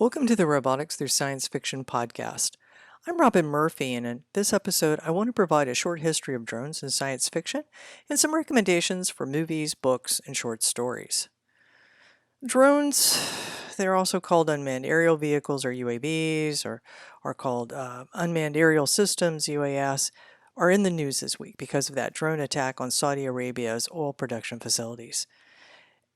Welcome to the Robotics Through Science Fiction podcast. I'm Robin Murphy, and in this episode, I want to provide a short history of drones in science fiction and some recommendations for movies, books, and short stories. Drones, they're also called unmanned aerial vehicles or UAVs, or are called unmanned aerial systems, UAS, are in the news this week because of that drone attack on Saudi Arabia's oil production facilities.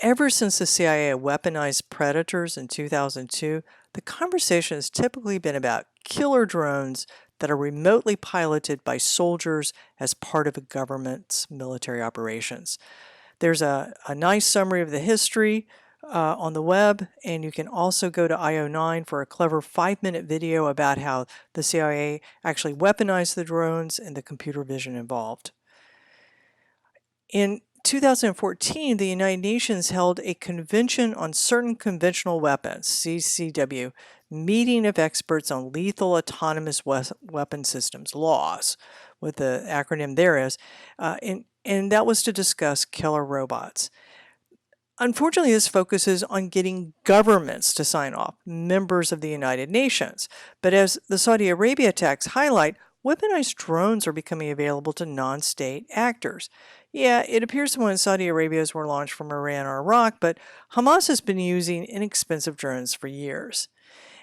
Ever since the CIA weaponized predators in 2002, the conversation has typically been about killer drones that are remotely piloted by soldiers as part of a government's military operations. There's a nice summary of the history on the web, and you can also go to IO9 for a clever 5-minute video about how the CIA actually weaponized the drones and the computer vision involved. In 2014, the United Nations held a Convention on Certain Conventional Weapons, CCW, meeting of experts on lethal autonomous weapon systems, laws, what the acronym there is, and that was to discuss killer robots. Unfortunately, this focuses on getting governments to sign off, members of the United Nations. But as the Saudi Arabia attacks highlight, weaponized drones are becoming available to non-state actors. Yeah, it appears the ones in Saudi Arabia's were launched from Iran or Iraq, but Hamas has been using inexpensive drones for years.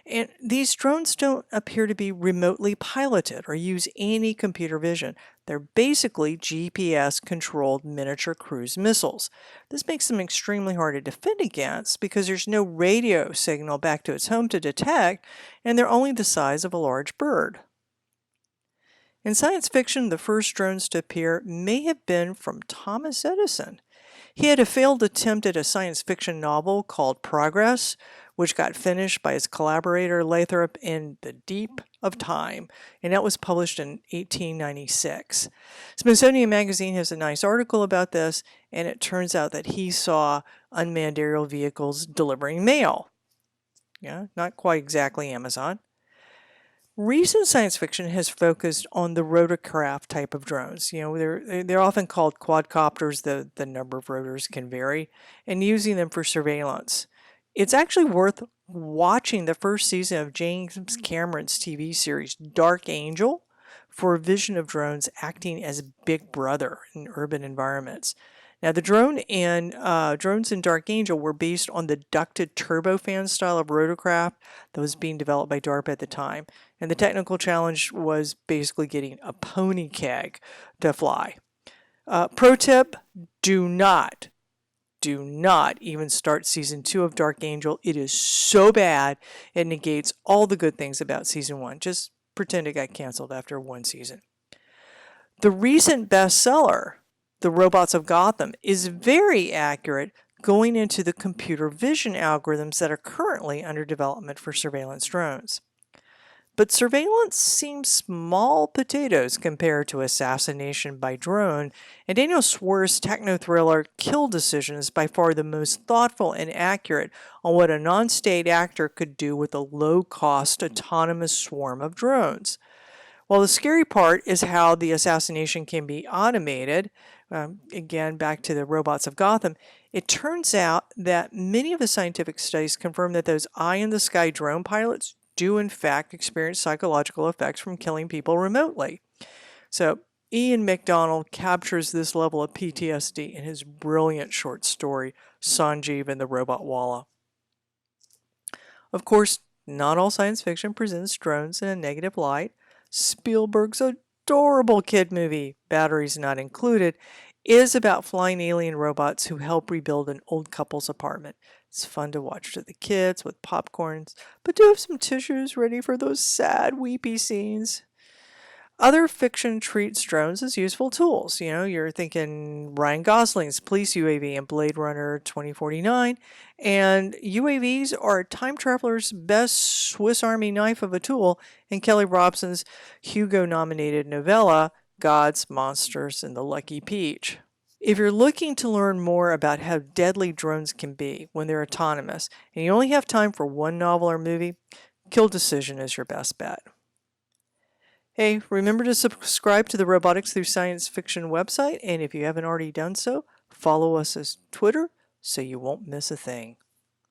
And these drones don't appear to be remotely piloted or use any computer vision. They're basically GPS-controlled miniature cruise missiles. This makes them extremely hard to defend against because there's no radio signal back to its home to detect, and they're only the size of a large bird. In science fiction, the first drones to appear may have been from Thomas Edison. He had a failed attempt at a science fiction novel called Progress, which got finished by his collaborator Lathrop in the Deep of Time, and that was published in 1896. Smithsonian Magazine has a nice article about this, and it turns out that he saw unmanned aerial vehicles delivering mail. Yeah, not quite exactly Amazon. Recent science fiction has focused on the rotorcraft type of drones. They're often called quadcopters, the number of rotors can vary, and using them for surveillance. It's actually worth watching the first season of James Cameron's TV series Dark Angel for a vision of drones acting as Big Brother in urban environments. Now, the drones in Dark Angel were based on the ducted turbofan style of rotorcraft that was being developed by DARPA at the time. And the technical challenge was basically getting a pony keg to fly. Pro tip, do not even start season 2 of Dark Angel. It is so bad, it negates all the good things about season 1. Just pretend it got canceled after one season. The recent bestseller, The Robots of Gotham, is very accurate going into the computer vision algorithms that are currently under development for surveillance drones. But surveillance seems small potatoes compared to assassination by drone, and Daniel Swear's techno-thriller Kill Decision is by far the most thoughtful and accurate on what a non-state actor could do with a low-cost autonomous swarm of drones. While the scary part is how the assassination can be automated, again, back to the Robots of Gotham, it turns out that many of the scientific studies confirm that those eye-in-the-sky drone pilots do in fact experience psychological effects from killing people remotely. So Ian MacDonald captures this level of PTSD in his brilliant short story, Sanjeev and the Robot Walla. Of course, not all science fiction presents drones in a negative light. Spielberg's adorable kid movie, Batteries Not Included, is about flying alien robots who help rebuild an old couple's apartment. It's fun to watch to the kids with popcorns, but do have some tissues ready for those sad, weepy scenes. Other fiction treats drones as useful tools. You're thinking Ryan Gosling's police UAV in Blade Runner 2049, and UAVs are time traveler's best Swiss Army knife of a tool in Kelly Robson's Hugo-nominated novella, Gods, Monsters, and the Lucky Peach. If you're looking to learn more about how deadly drones can be when they're autonomous, and you only have time for one novel or movie, Kill Decision is your best bet. Hey, remember to subscribe to the Robotics Through Science Fiction website, and if you haven't already done so, follow us on Twitter so you won't miss a thing.